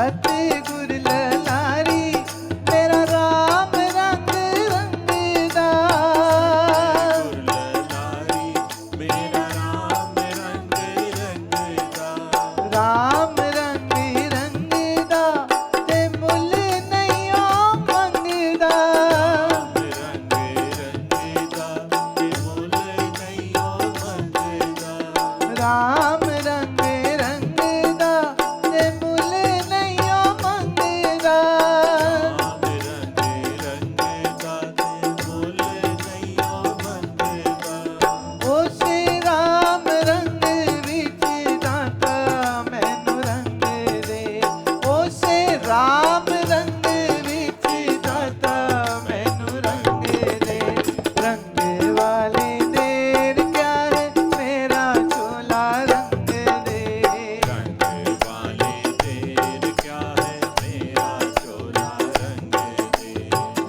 सतगुर ललारी मेरा राम रंग रंगदा। राम रंग रंगदा ते मुल नहीं मंगदा। राम रंग रंगदा ते मुल नहीं मंगदा। उसे राम रंग विच दाता मैनू रंग दे। उसे राम रंग विच दाता मैनू रंग दे। रंग वाले देर क्या है मेरा चोला रंग दे।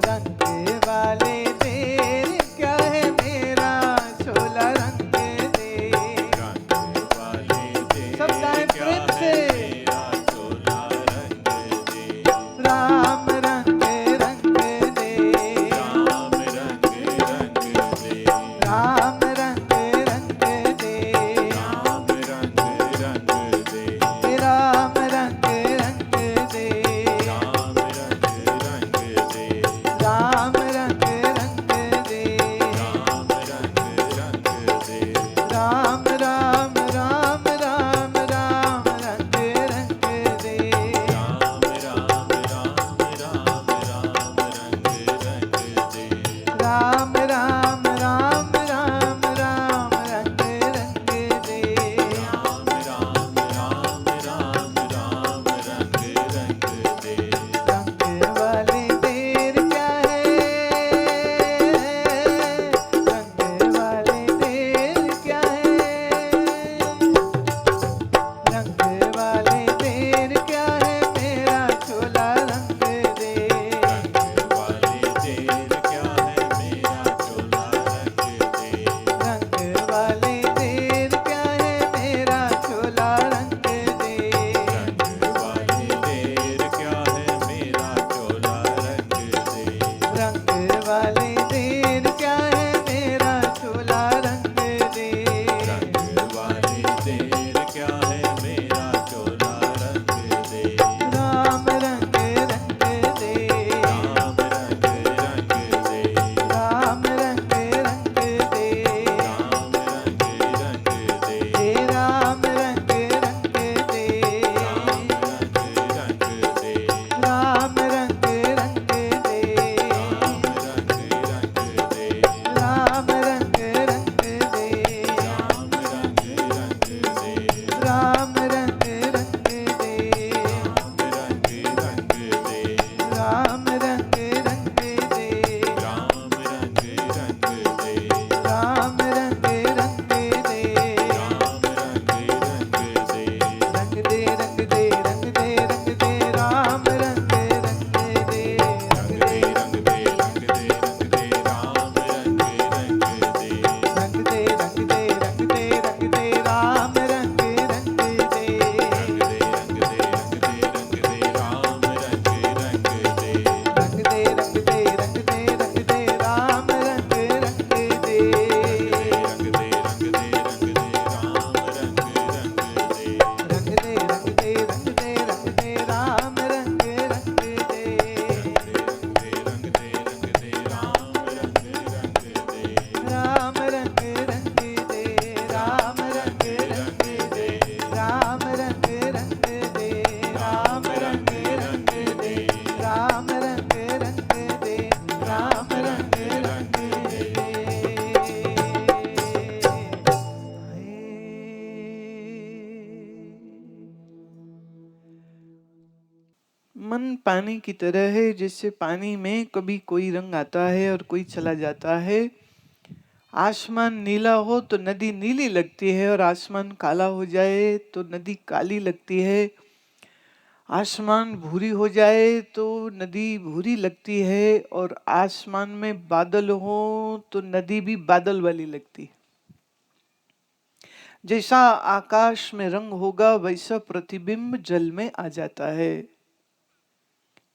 रंग वाले देर क्या है मेरा चोला रंग दे। सब गाएं प्रेम से। राम रंग रंग दे। राम रंग रंग दे। राम रंग रंग दे। राम रंग रंग दे। राम रंग रंग दे। राम रंग रंग दे। राम राम राम राम राम रंग रंग दे। राम राम राम राम राम रंग रंग दे। रंग वाले देर क्या है। रंग वाले देर क्या है। रंग वाले देर क्या है मेरा चोला रंग दे। रंग वाले देर क्या है मेरा चोला रंग दे। रंग वाले देर क्या है मेरा चोला रंग दे। रंग वाले देर क्या है मेरा चोला रंग दे। रंग वाले देर क्या है मेरा चोला रंग दे। रंग वाले देर क्या है मेरा चोला रंग दे। राम रंग रंग दे। राम रंग रंग दे। राम रंग रंग दे। राम रंग रंग दे। राम रंग रंग दे। राम रंग रंग दे। राम रंग रंग दे। राम रंग रंग दे। राम रंग रंग दे। राम रंग रंग दे। रंग दे रंग दे रंग दे रंग दे राम रंग रंग दे। रंग दे रंग दे रंग दे रंग दे राम रंग रंग दे। रंग दे रंग दे रंग दे रंग दे राम रंग रंग दे। रंग दे रंग दे रंग दे रंग दे राम रंग रंग दे। रंग दे रंग दे रंग दे रंग दे राम रंग रंग दे। रंग दे रंग दे रंग दे रंग दे राम रंग रंग दे। रंग दे रंग दे रंग दे रंग दे राम रंग रंग दे। राम रंग रंग दे। राम रंग रंग दे। राम रंग रंग दे। राम रंग रंग दे। राम रंग रंग दे। राम रंग रंग दे। मन पानी की तरह है, जैसे पानी में कभी कोई रंग आता है और कोई चला जाता है। आसमान नीला हो तो नदी नीली लगती है और आसमान काला हो जाए तो नदी काली लगती है। आसमान भूरी हो जाए तो नदी भूरी लगती है और आसमान में बादल हो तो नदी भी बादल वाली लगती है। जैसा आकाश में रंग होगा वैसा प्रतिबिंब जल में आ जाता है।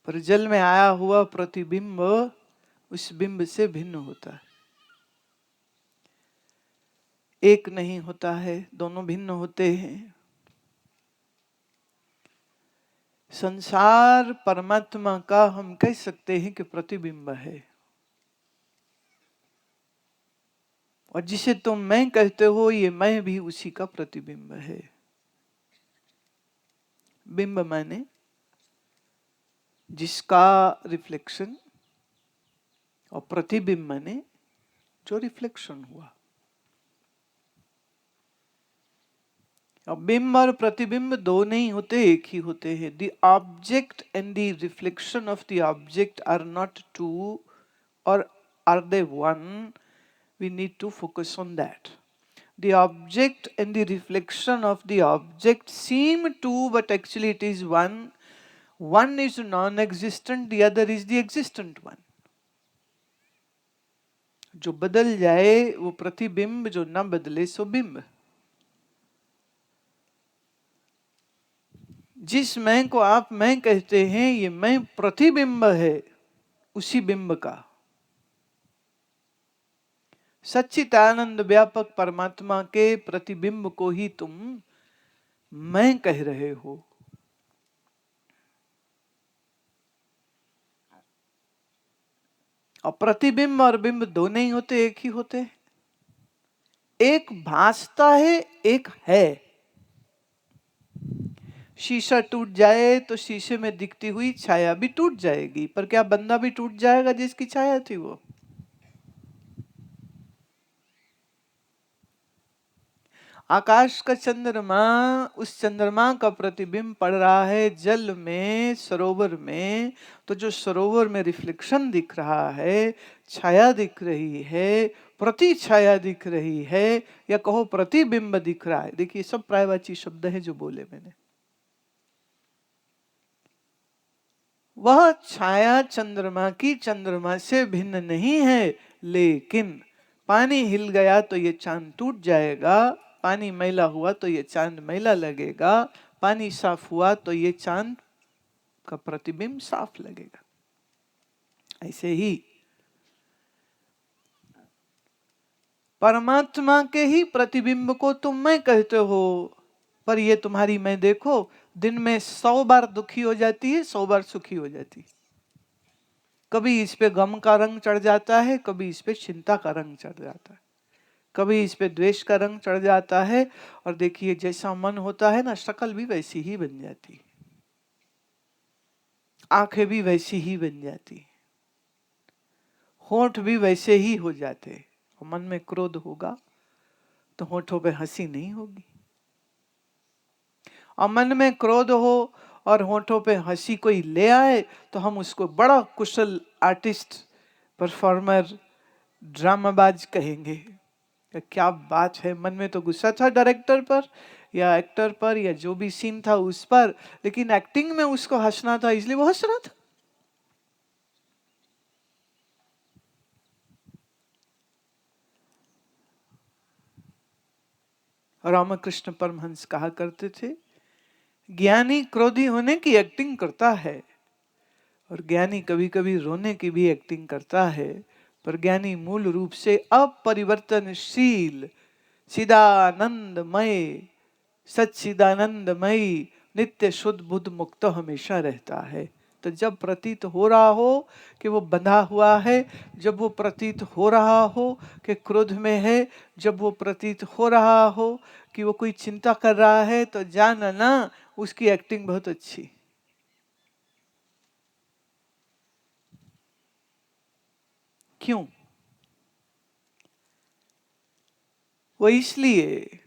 पर जल में आया हुआ प्रतिबिंब उस बिंब से भिन्न होता है, एक नहीं होता है, दोनों भिन्न होते हैं। संसार परमात्मा का हम कह सकते हैं कि प्रतिबिंब है, और जिसे तुम मैं कहते हो ये मैं भी उसी का प्रतिबिंब है। बिंब माने जिसका रिफ्लेक्शन, और प्रतिबिंब माने जो रिफ्लेक्शन हुआ। अब बिंब और प्रतिबिंब दो नहीं होते, एक ही होते हैं। The object and the reflection of the object are not two, और are they one? We need to focus on that. The object and the reflection of the object seem two, but actually it is one. One is non-existent, the other is the existent one. जो बदल जाए वो प्रतिबिंब, जो न बदले सो बिंब। जिस मैं को आप मैं कहते हैं, ये मैं प्रतिबिंब है उसी बिंब का। सच्चिदानंद व्यापक परमात्मा के प्रतिबिंब को ही तुम मैं कह रहे हो। और प्रतिबिंब और बिंब दो नहीं होते, एक ही होते। एक भासता है, एक है। शीशा टूट जाए तो शीशे में दिखती हुई छाया भी टूट जाएगी, पर क्या बंदा भी टूट जाएगा जिसकी छाया थी वो? आकाश का चंद्रमा, उस चंद्रमा का प्रतिबिंब पड़ रहा है जल में, सरोवर में, तो जो सरोवर में रिफ्लेक्शन दिख रहा है, छाया दिख रही है, प्रति छाया दिख रही है, या कहो प्रतिबिंब दिख रहा है। देखिए सब प्रायवाची शब्द है जो बोले मैंने। वह छाया चंद्रमा की चंद्रमा से भिन्न नहीं है, लेकिन पानी हिल गया तो ये चांद टूट जाएगा, पानी मैला हुआ तो ये चांद मैला लगेगा, पानी साफ हुआ तो ये चांद का प्रतिबिंब साफ लगेगा। ऐसे ही परमात्मा के ही प्रतिबिंब को तुम मैं कहते हो, पर ये तुम्हारी मैं देखो दिन में 100 बार दुखी हो जाती है, 100 बार सुखी हो जाती है। कभी इस पे गम का रंग चढ़ जाता है, कभी इस पे चिंता का रंग चढ़ जाता है, कभी इस पे द्वेष का रंग चढ़ जाता है। और देखिए जैसा मन होता है ना, शक्ल भी वैसी ही बन जाती, आंखें भी वैसी ही बन जाती, होंठ भी वैसे ही हो जाते। और मन में क्रोध होगा तो होंठों पे हंसी नहीं होगी, और मन में क्रोध हो और होंठों पे हंसी कोई ले आए तो हम उसको बड़ा कुशल आर्टिस्ट, परफॉर्मर, ड्रामाबाज कहेंगे। क्या बात है, मन में तो गुस्सा था डायरेक्टर पर या एक्टर पर या जो भी सीन था उस पर, लेकिन एक्टिंग में उसको हंसना था इसलिए वो हंस रहा था। रामकृष्ण परमहंस कहा करते थे, ज्ञानी क्रोधी होने की एक्टिंग करता है, और ज्ञानी कभी कभी रोने की भी एक्टिंग करता है, पर ज्ञानी मूल रूप से अपरिवर्तनशील, चिदानंदमय, सच्चिदानंदमयी, नित्य शुद्ध बुद्ध मुक्त हमेशा रहता है। तो जब प्रतीत हो रहा हो कि वो बंधा हुआ है, जब वो प्रतीत हो रहा हो कि क्रोध में है, जब वो प्रतीत हो रहा हो कि वो कोई चिंता कर रहा है, तो जानना उसकी एक्टिंग बहुत अच्छी। क्यों? वो इसलिए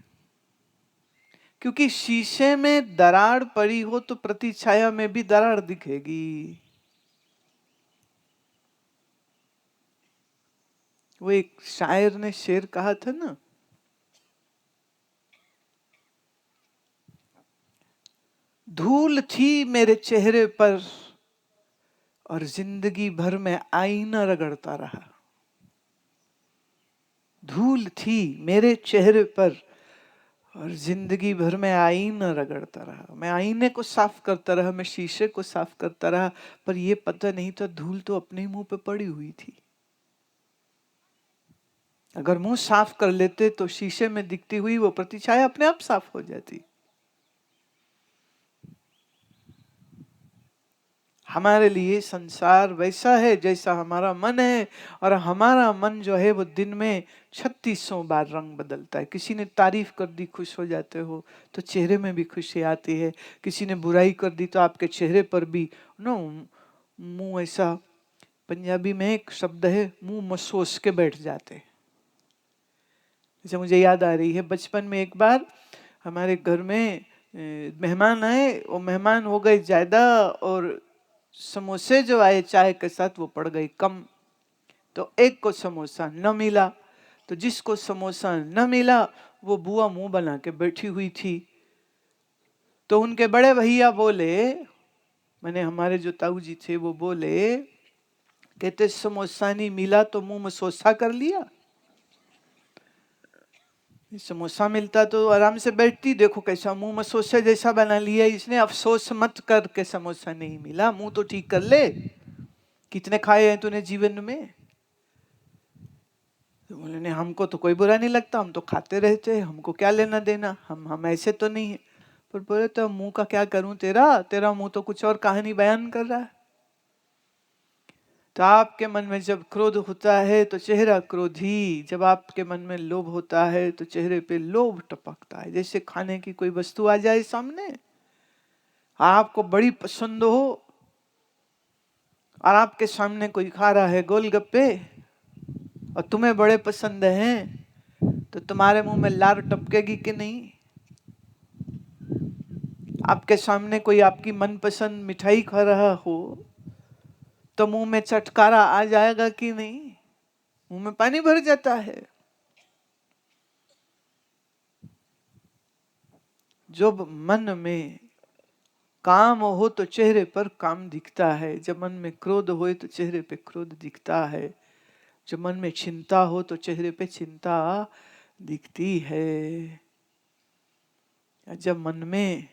क्योंकि शीशे में दरार पड़ी हो तो प्रतिछाया में भी दरार दिखेगी। वो एक शायर ने शेर कहा था ना, धूल थी मेरे चेहरे पर और जिंदगी भर में आईना रगड़ता रहा। धूल थी मेरे चेहरे पर और जिंदगी भर मैं आईना रगड़ता रहा, मैं आईने को साफ करता रहा, मैं शीशे को साफ करता रहा, पर ये पता नहीं था धूल तो अपने मुंह पे पड़ी हुई थी। अगर मुंह साफ कर लेते तो शीशे में दिखती हुई वो प्रतिछाया अपने आप साफ हो जाती। हमारे लिए संसार वैसा है जैसा हमारा मन है, और हमारा मन जो है वो दिन में 3600 बार रंग बदलता है। किसी ने तारीफ कर दी, खुश हो जाते हो, तो चेहरे में भी खुशी आती है। किसी ने बुराई कर दी तो आपके चेहरे पर भी नो मुंह ऐसा, पंजाबी में एक शब्द है, मुंह मसोस के बैठ जाते। जैसे मुझे याद आ रही है, बचपन में एक बार हमारे घर में मेहमान आए, वो मेहमान हो गए ज्यादा, और समोसे जो आए चाय के साथ वो पड़ गई कम, तो एक को समोसा न मिला। तो जिसको समोसा न मिला वो बुआ मुंह बना के बैठी हुई थी। तो उनके बड़े भैया बोले, मैंने हमारे जो ताऊ जी थे वो बोले, कहते समोसा नहीं मिला तो मुंह में सोसा कर लिया। समोसा मिलता तो आराम से बैठती, देखो कैसा मुंह में सोसा जैसा बना लिया इसने। अफसोस मत करके समोसा नहीं मिला, मुंह तो ठीक कर ले, कितने खाए हैं तूने जीवन में। तो बोले नहीं, हमको तो कोई बुरा नहीं लगता, हम तो खाते रहते हैं, हमको क्या लेना देना, हम ऐसे तो नहीं है। पर बोले तो मुंह का क्या करूं, तेरा मुंह तो कुछ और कहानी बयान कर रहा है। तो आपके मन में जब क्रोध होता है तो चेहरा क्रोधी, जब आपके मन में लोभ होता है तो चेहरे पे लोभ टपकता है। जैसे खाने की कोई वस्तु आ जाए सामने, आपको बड़ी पसंद हो, और आपके सामने कोई खा रहा है गोलगप्पे और तुम्हें बड़े पसंद हैं, तो तुम्हारे मुंह में लार टपकेगी कि नहीं। आपके सामने कोई आपकी मनपसंद मिठाई खा रहा हो तो मुंह में चटकारा आ जाएगा कि नहीं, मुंह में पानी भर जाता है। जब मन में काम हो तो चेहरे पर काम दिखता है, जब मन में क्रोध हो तो चेहरे पे क्रोध दिखता है, जब मन में चिंता हो तो चेहरे पे चिंता दिखती है, जब मन में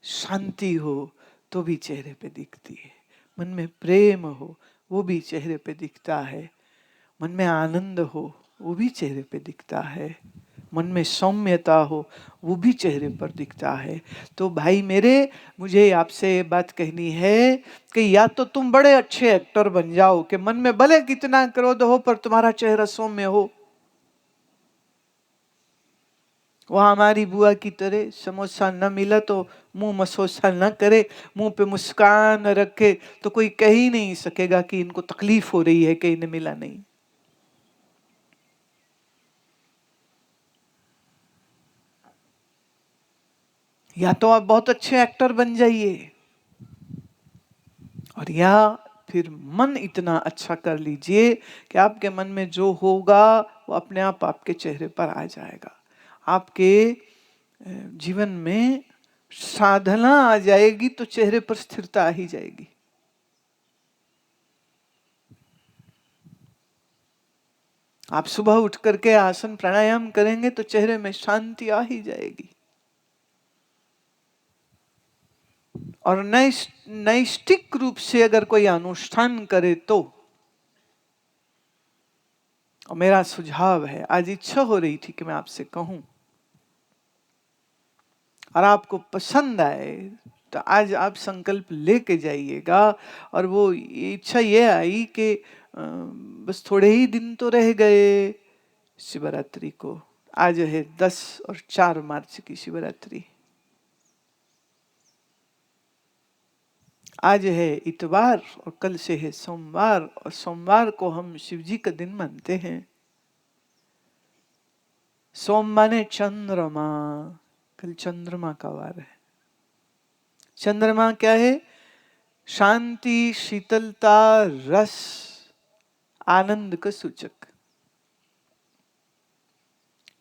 शांति हो तो भी चेहरे पे दिखती है, मन में प्रेम हो वो भी चेहरे पे दिखता है, मन में आनंद हो वो भी चेहरे पे दिखता है, मन में सौम्यता हो वो भी चेहरे पर दिखता है। तो भाई मेरे, मुझे आपसे ये बात कहनी है कि या तो तुम बड़े अच्छे एक्टर बन जाओ कि मन में भले कितना क्रोध हो पर तुम्हारा चेहरा सौम्य हो। वह हमारी बुआ की तरह समोसा न मिला तो मुंह मसोसा न करे, मुंह पे मुस्कान रखे, तो कोई कह ही नहीं सकेगा कि इनको तकलीफ हो रही है कि इन्हें मिला नहीं। या तो आप बहुत अच्छे एक्टर बन जाइए, और या फिर मन इतना अच्छा कर लीजिए कि आपके मन में जो होगा वो अपने आप आपके चेहरे पर आ जाएगा। आपके जीवन में साधना आ जाएगी तो चेहरे पर स्थिरता आ ही जाएगी। आप सुबह उठ करके आसन प्राणायाम करेंगे तो चेहरे में शांति आ ही जाएगी। और नैष्टिक रूप से अगर कोई अनुष्ठान करे तो, और मेरा सुझाव है, आज इच्छा हो रही थी कि मैं आपसे कहूं और आपको पसंद आए तो आज आप संकल्प लेके जाइएगा। और वो इच्छा ये आई कि बस थोड़े ही दिन तो रह गए शिवरात्रि को। आज है 10 और 4 मार्च की शिवरात्रि। आज है इतवार और कल से है सोमवार, और सोमवार को हम शिव जी का दिन मानते हैं। सोम माने चंद्रमा, कल चंद्रमा का वार है। चंद्रमा क्या है? शांति, शीतलता, रस, आनंद का सूचक।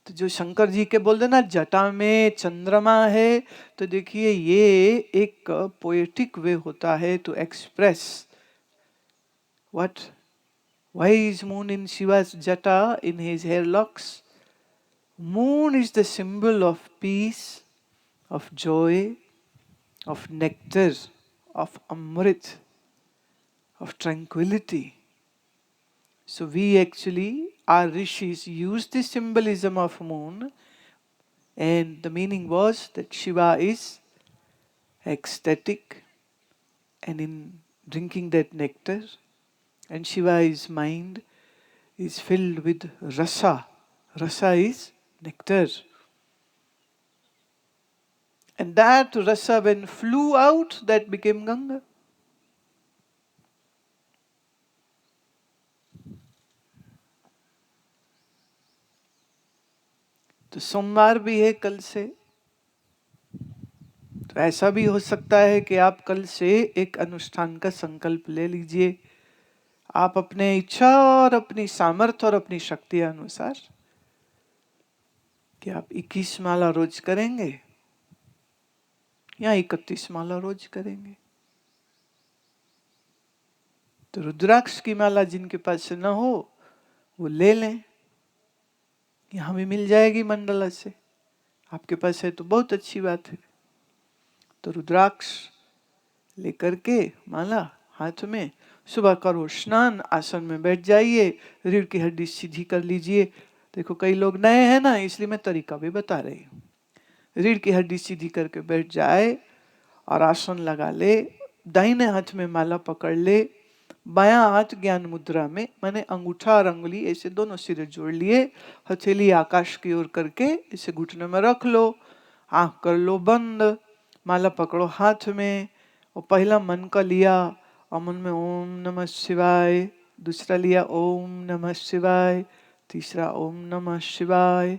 तो जो शंकर जी के बोल देना जटा में चंद्रमा है, तो देखिए ये एक पोएटिक वे होता है to express what, why is moon in शिवा's जटा in his hair locks, Moon is the symbol of peace, of joy, of nectar, of amrit, of tranquility. So we actually, our rishis used the symbolism of moon, and the meaning was that Shiva is ecstatic and in drinking that nectar, and Shiva's mind is filled with rasa. Rasa is nectar. And that rasa, when flew out, that became Ganga. तो सोमवार भी है कल से, तो ऐसा भी हो सकता है कि आप कल से एक अनुष्ठान का संकल्प ले लीजिए। आप अपने इच्छा और अपनी सामर्थ्य और अपनी शक्ति अनुसार कि आप 21 माला रोज करेंगे या 31 माला रोज करेंगे। तो रुद्राक्ष की माला जिनके पास न हो वो ले लें, यहाँ भी मिल जाएगी मंडला से। आपके पास है तो बहुत अच्छी बात है। तो रुद्राक्ष लेकर के माला हाथ में, सुबह करो स्नान, आसन में बैठ जाइए, रीढ़ की हड्डी सीधी कर लीजिए। देखो कई लोग नए हैं ना, इसलिए मैं तरीका भी बता रही हूँ। रीढ़ की हड्डी सीधी करके बैठ जाए और आसन लगा ले, दाहिने हाथ में माला पकड़ ले, बायां हाथ ज्ञान मुद्रा में, मैंने अंगूठा और अंगुली ऐसे दोनों सिरे जोड़ लिए, हथेली आकाश की ओर करके इसे घुटने में रख लो, आंख कर लो बंद, माला पकड़ो हाथ में, और पहला मन का लिया और मन में ओम नमः शिवाय, दूसरा लिया ओम नमः शिवाय, तीसरा ओम नमः शिवाय।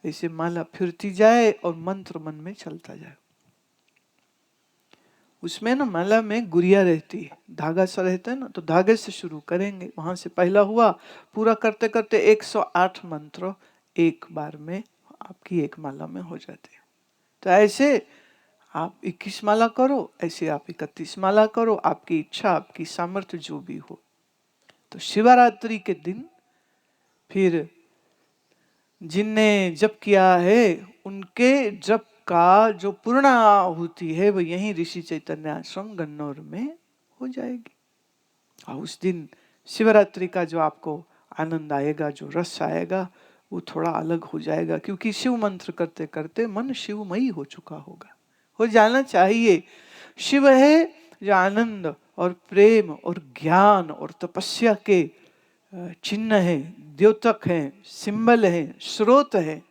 ऐसे माला फिरती जाए और मंत्र मन में चलता जाए। उसमें ना माला में गुड़िया रहती है, धागा सा रहता है ना, तो धागे से शुरू करेंगे, वहां से पहला हुआ, पूरा करते करते 108 मंत्र एक बार में आपकी एक माला में हो जाते हैं। तो ऐसे आप 21 माला करो, ऐसे आप 31 माला करो, आपकी इच्छा आपकी सामर्थ्य जो भी हो। तो शिवरात्रि के दिन फिर जिनने जप किया है उनके जप का जो पूर्ण आहुति है वो यहीं ऋषि चैतन्य आश्रम गन्नौर में हो जाएगी। और उस दिन शिवरात्रि का जो आपको आनंद आएगा, जो रस आएगा, वो थोड़ा अलग हो जाएगा, क्योंकि शिव मंत्र करते करते मन शिवमयी हो चुका होगा, हो जाना चाहिए। शिव है जो आनंद और प्रेम और ज्ञान और तपस्या के चिन्ह है, द्योतक है, सिंबल है, स्रोत है।